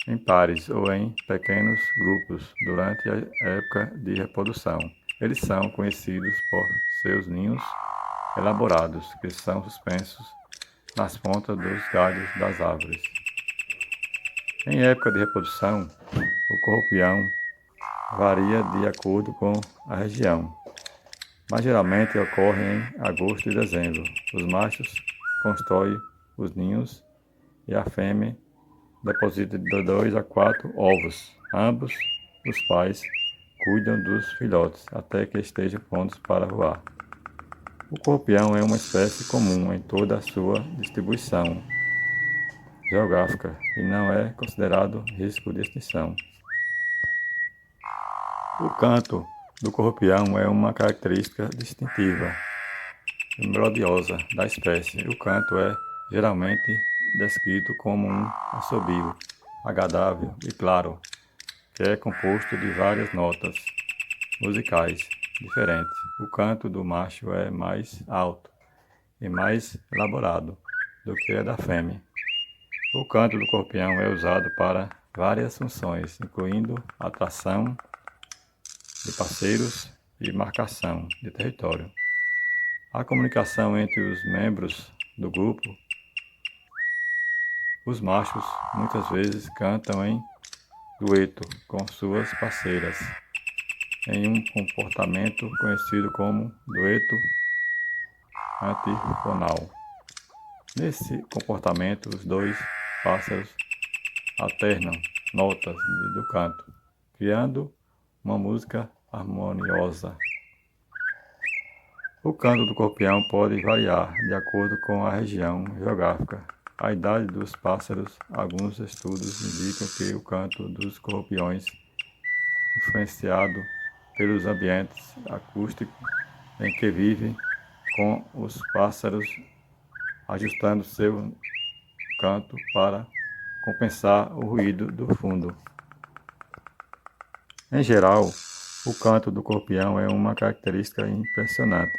em pares ou em pequenos grupos durante a época de reprodução. Eles são conhecidos por seus ninhos elaborados, que são suspensos nas pontas dos galhos das árvores. Em época de reprodução, o corrupião varia de acordo com a região, mas geralmente ocorre em agosto e dezembro. Os machos constroem os ninhos e a fêmea deposita de 2 a 4 ovos. Ambos os pais cuidam dos filhotes até que estejam prontos para voar. O corrupião é uma espécie comum em toda a sua distribuição geográfica e não é considerado risco de extinção. O canto do corrupião é uma característica distintiva e melodiosa da espécie. O canto é geralmente descrito como um assobio agradável e claro, que é composto de várias notas musicais diferentes. O canto do macho é mais alto e mais elaborado do que a da fêmea. O canto do corrupião é usado para várias funções, incluindo atração de parceiros e marcação de território. A comunicação entre os membros do grupo. Os machos muitas vezes cantam em dueto com suas parceiras, em um comportamento conhecido como dueto antifonal. Nesse comportamento, os dois pássaros alternam notas do canto, criando uma música harmoniosa. O canto do corrupião pode variar de acordo com a região geográfica. A idade dos pássaros. Alguns estudos indicam que o canto dos corrupiões, influenciado pelos ambientes acústicos em que vivem, com os pássaros ajustando seu canto para compensar o ruído do fundo. Em geral, o canto do corrupião é uma característica impressionante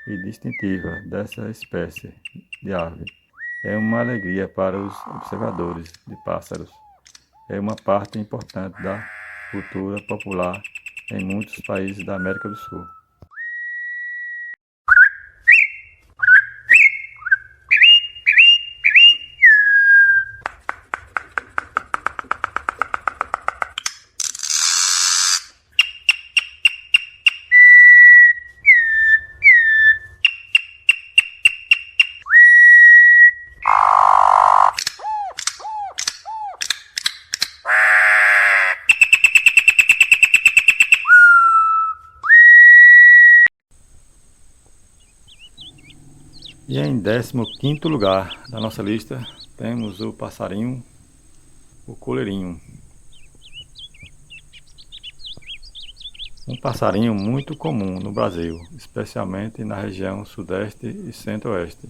e distintiva dessa espécie de ave. É uma alegria para os observadores de pássaros. É uma parte importante da cultura popular em muitos países da América do Sul. E em 15º lugar da nossa lista temos o passarinho, o coleirinho. Um passarinho muito comum no Brasil, especialmente na região sudeste e centro-oeste.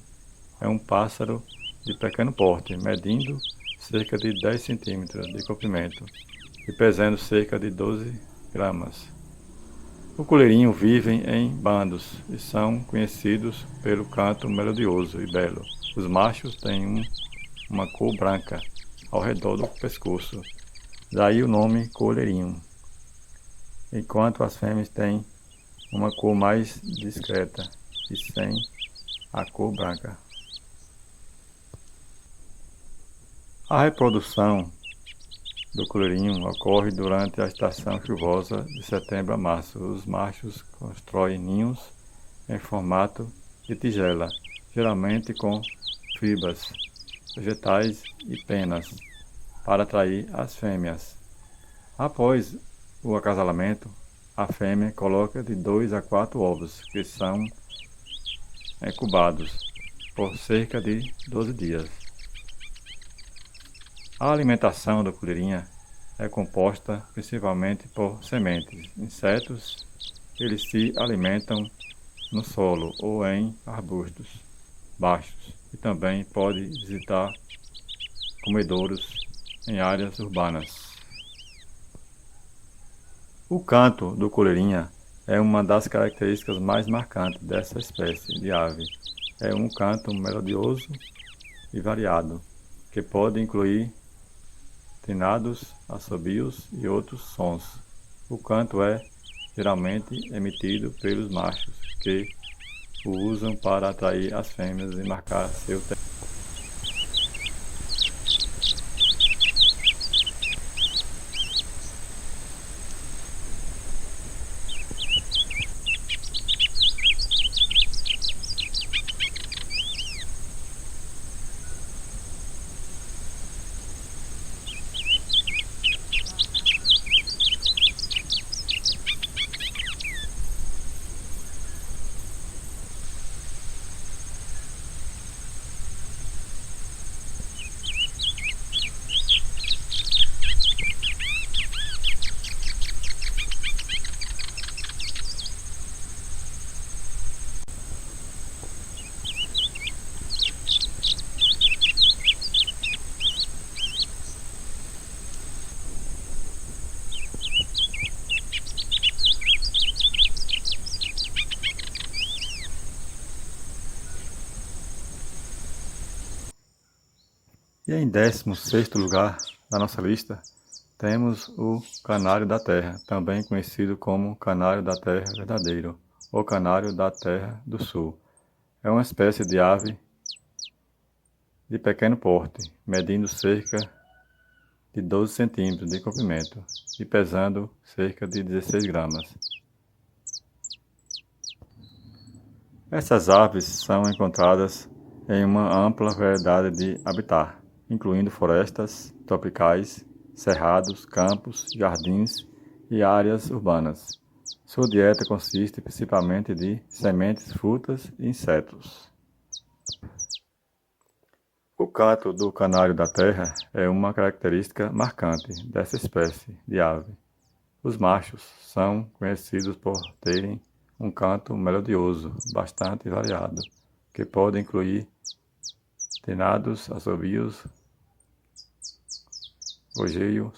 É um pássaro de pequeno porte, medindo cerca de 10 centímetros de comprimento e pesando cerca de 12 gramas. O coleirinho vive em bandos e são conhecidos pelo canto melodioso e belo. Os machos têm uma cor branca ao redor do pescoço, daí o nome coleirinho, enquanto as fêmeas têm uma cor mais discreta e sem a cor branca. A reprodução do coleirinho ocorre durante a estação chuvosa de setembro a março. Os machos constroem ninhos em formato de tigela, geralmente com fibras vegetais e penas, para atrair as fêmeas. Após o acasalamento, a fêmea coloca de 2 a 4 ovos, que são incubados por cerca de 12 dias. A alimentação da coleirinha é composta principalmente por sementes, insetos. Eles se alimentam no solo ou em arbustos baixos e também pode visitar comedouros em áreas urbanas. O canto do coleirinha é uma das características mais marcantes dessa espécie de ave. É um canto melodioso e variado, que pode incluir trinados, assobios e outros sons. O canto é geralmente emitido pelos machos, que o usam para atrair as fêmeas e marcar seu território. E em 16º lugar da nossa lista, temos o canário da terra, também conhecido como canário da terra verdadeiro, ou canário da terra do sul. É uma espécie de ave de pequeno porte, medindo cerca de 12 centímetros de comprimento e pesando cerca de 16 gramas. Essas aves são encontradas em uma ampla variedade de habitat, incluindo florestas tropicais, cerrados, campos, jardins e áreas urbanas. Sua dieta consiste principalmente de sementes, frutas e insetos. O canto do canário da terra é uma característica marcante dessa espécie de ave. Os machos são conhecidos por terem um canto melodioso, bastante variado, que pode incluir trinados, assobios, gorjeios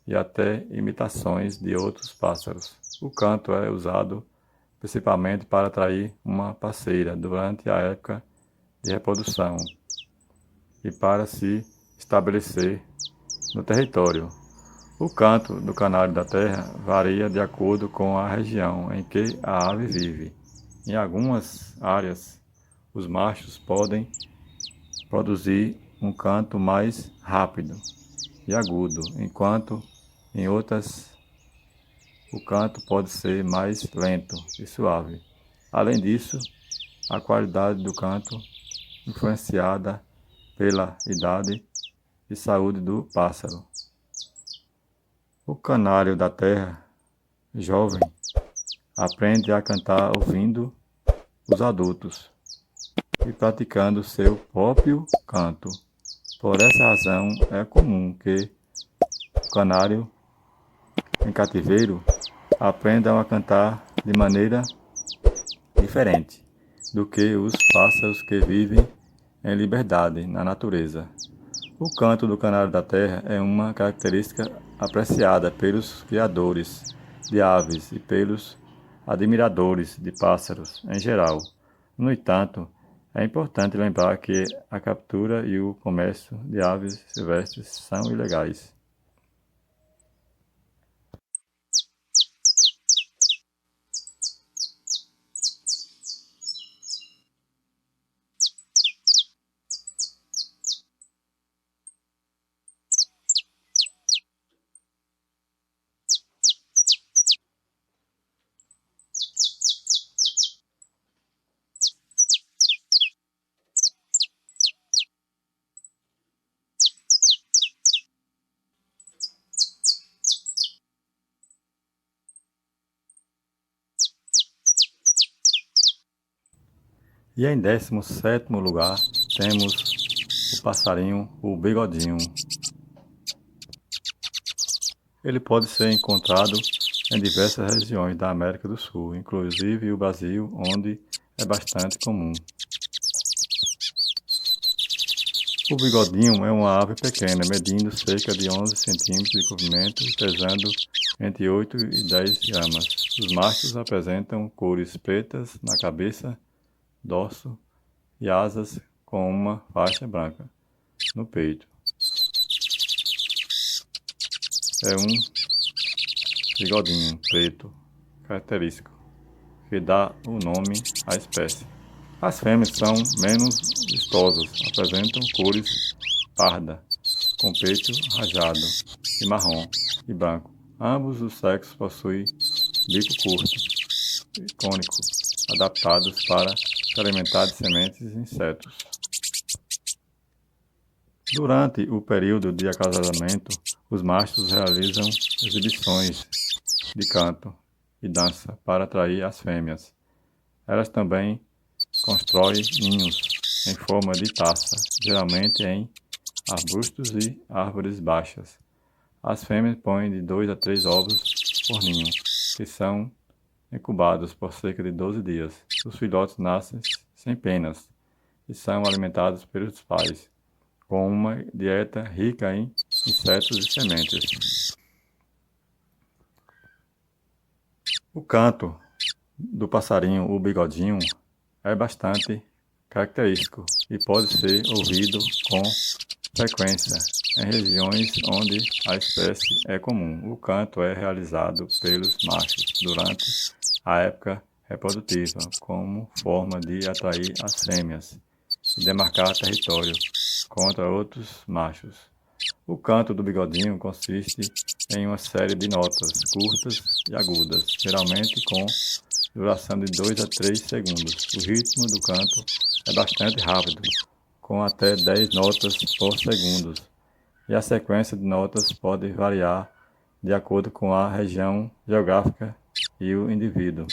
e até imitações de outros pássaros. O canto é usado principalmente para atrair uma parceira durante a época de reprodução e para se estabelecer no território. O canto do canário da terra varia de acordo com a região em que a ave vive. Em algumas áreas, os machos podem produzir um canto mais rápido e agudo, enquanto em outras o canto pode ser mais lento e suave. Além disso, a qualidade do canto influenciada pela idade e saúde do pássaro. O canário da terra, jovem, aprende a cantar ouvindo os adultos. e praticando seu próprio canto. Por essa razão, é comum que o canário em cativeiro aprenda a cantar de maneira diferente do que os pássaros que vivem em liberdade na natureza. O canto do canário da terra é uma característica apreciada pelos criadores de aves e pelos admiradores de pássaros em geral. No entanto, é importante lembrar que a captura e o comércio de aves silvestres são ilegais. E em 17º lugar, temos o passarinho, o bigodinho. Ele pode ser encontrado em diversas regiões da América do Sul, inclusive o Brasil, onde é bastante comum. O bigodinho é uma ave pequena, medindo cerca de 11 centímetros de comprimento e pesando entre 8 e 10 gramas. Os machos apresentam cores pretas na cabeça, dorso e asas com uma faixa branca no peito. É um bigodinho preto característico que dá o nome à espécie. As fêmeas são menos vistosas, apresentam cores parda, com peito rajado e marrom e branco. Ambos os sexos possuem bico curto e cônico, adaptados para se alimentar de sementes e insetos. Durante o período de acasalamento, os machos realizam exibições de canto e dança para atrair as fêmeas. Elas também constroem ninhos em forma de taça, geralmente em arbustos e árvores baixas. As fêmeas põem de 2 a 3 ovos por ninho, que são incubados por cerca de 12 dias. Os filhotes nascem sem penas e são alimentados pelos pais, com uma dieta rica em insetos e sementes. O canto do passarinho, o bigodinho, é bastante característico e pode ser ouvido com frequência em regiões onde a espécie é comum. O canto é realizado pelos machos durante a época reprodutiva, como forma de atrair as fêmeas e demarcar território contra outros machos. O canto do bigodinho consiste em uma série de notas curtas e agudas, geralmente com duração de 2 a 3 segundos. O ritmo do canto é bastante rápido, com até 10 notas por segundo, e a sequência de notas pode variar de acordo com a região geográfica e o indivíduo.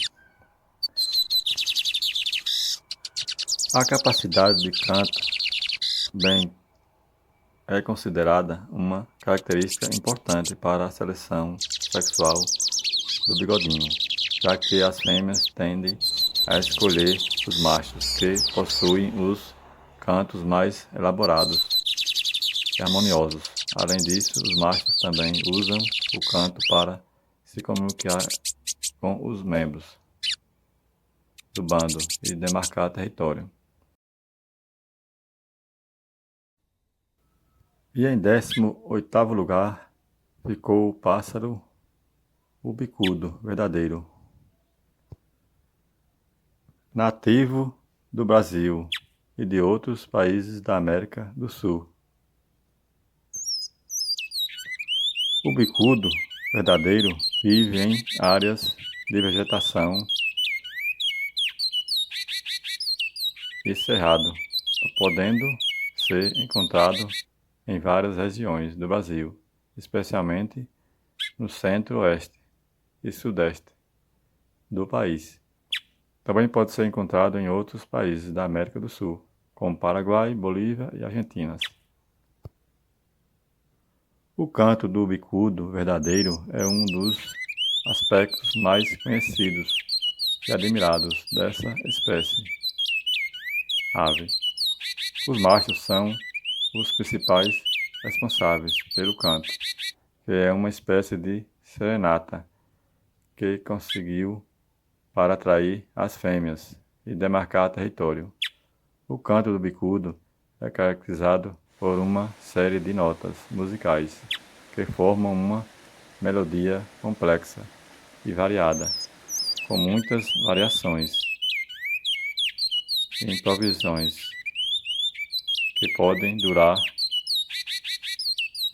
A capacidade de canto é considerada uma característica importante para a seleção sexual do bigodinho, já que as fêmeas tendem a escolher os machos que possuem os cantos mais elaborados e harmoniosos. Além disso, os machos também usam o canto para se comunicar com os membros do bando e demarcar território. E em 18º lugar ficou o pássaro, o bicudo verdadeiro, nativo do Brasil e de outros países da América do Sul. O bicudo verdadeiro vive em áreas de vegetação e cerrado, podendo ser encontrado em várias regiões do Brasil, especialmente no centro-oeste e sudeste do país. Também pode ser encontrado em outros países da América do Sul, como Paraguai, Bolívia e Argentina. O canto do bicudo verdadeiro é um dos aspectos mais conhecidos e admirados dessa espécie ave. Os machos são os principais responsáveis pelo canto, que é uma espécie de serenata que conseguiu para atrair as fêmeas e demarcar território. O canto do bicudo é caracterizado por uma série de notas musicais que formam uma melodia complexa e variada, com muitas variações e improvisações que podem durar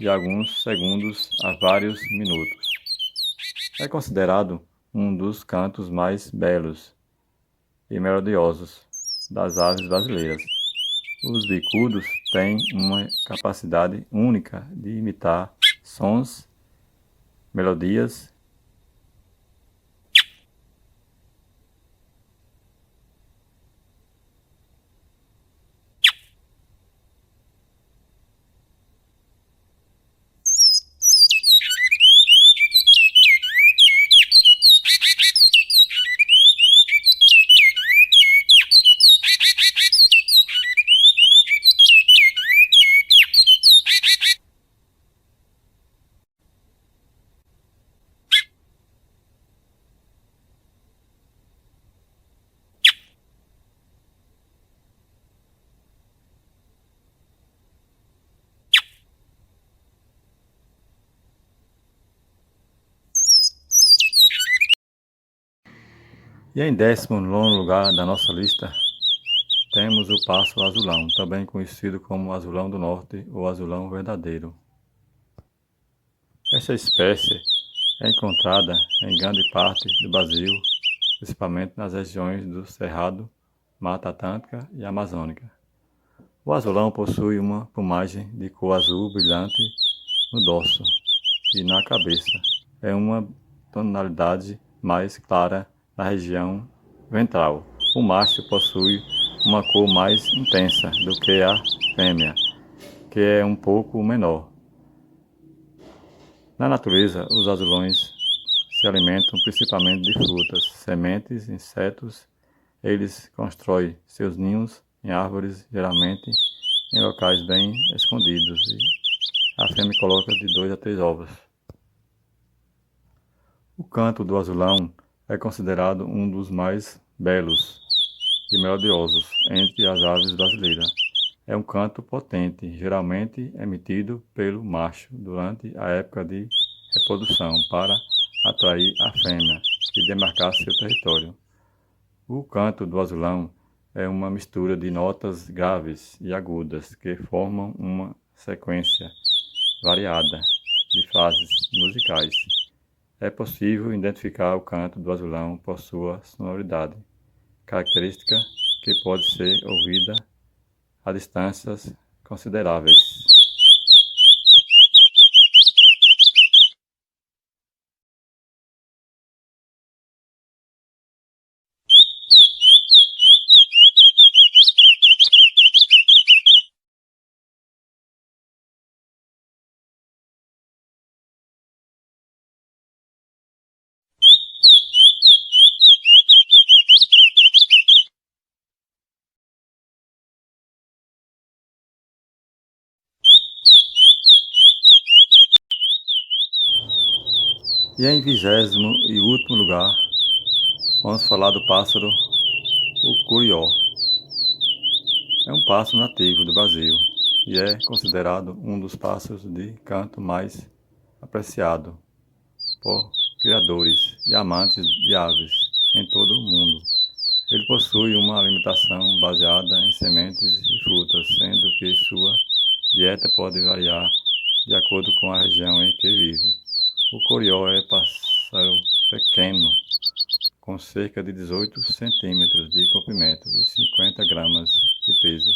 de alguns segundos a vários minutos. É considerado um dos cantos mais belos e melodiosos das aves brasileiras. Os bicudos têm uma capacidade única de imitar sons, melodias E em 19º lugar da nossa lista, temos o pássaro azulão, também conhecido como azulão do norte ou azulão verdadeiro. Essa espécie é encontrada em grande parte do Brasil, principalmente nas regiões do Cerrado, Mata Atlântica e Amazônica. O azulão possui uma plumagem de cor azul brilhante no dorso e na cabeça. É uma tonalidade mais clara na região ventral. O macho possui uma cor mais intensa do que a fêmea, que é um pouco menor. Na natureza, os azulões se alimentam principalmente de frutas, sementes, insetos. Eles constroem seus ninhos em árvores, geralmente em locais bem escondidos, e a fêmea coloca de 2 a 3 ovos. O canto do azulão é considerado um dos mais belos e melodiosos entre as aves brasileiras. É um canto potente, geralmente emitido pelo macho durante a época de reprodução para atrair a fêmea e demarcar seu território. O canto do azulão é uma mistura de notas graves e agudas que formam uma sequência variada de frases musicais. É possível identificar o canto do azulão por sua sonoridade, característica que pode ser ouvida a distâncias consideráveis. E em 20º lugar, vamos falar do pássaro, o curió. É um pássaro nativo do Brasil e é considerado um dos pássaros de canto mais apreciado por criadores e amantes de aves em todo o mundo. Ele possui uma alimentação baseada em sementes e frutas, sendo que sua dieta pode variar de acordo com a região em que vive. O curió é pássaro pequeno, com cerca de 18 centímetros de comprimento e 50 gramas de peso,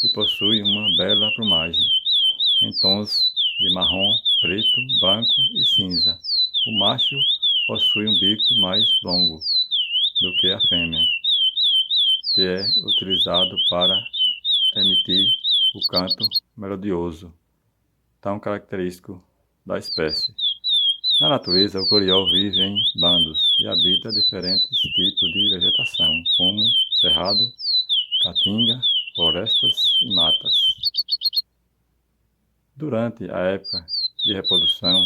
e possui uma bela plumagem, em tons de marrom, preto, branco e cinza. O macho possui um bico mais longo do que a fêmea, que é utilizado para emitir o canto melodioso, tão característico da espécie. Na natureza, o curió vive em bandos e habita diferentes tipos de vegetação, como cerrado, caatinga, florestas e matas. Durante a época de reprodução,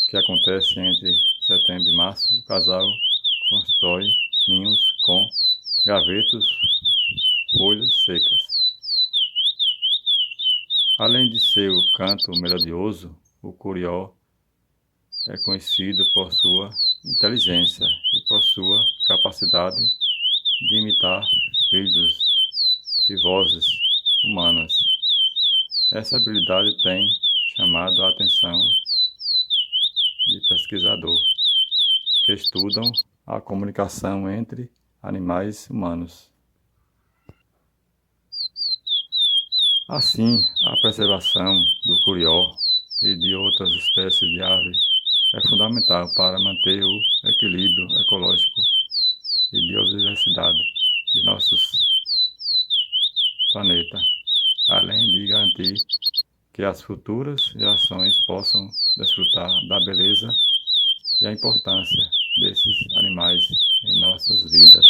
que acontece entre setembro e março, o casal constrói ninhos com gravetos, folhas secas. Além de seu canto melodioso, o curió é conhecido por sua inteligência e por sua capacidade de imitar ruídos e vozes humanas. Essa habilidade tem chamado a atenção de pesquisadores que estudam a comunicação entre animais humanos. Assim, a preservação do curió e de outras espécies de ave é fundamental para manter o equilíbrio ecológico e biodiversidade de nosso planeta, além de garantir que as futuras gerações possam desfrutar da beleza e a importância desses animais em nossas vidas.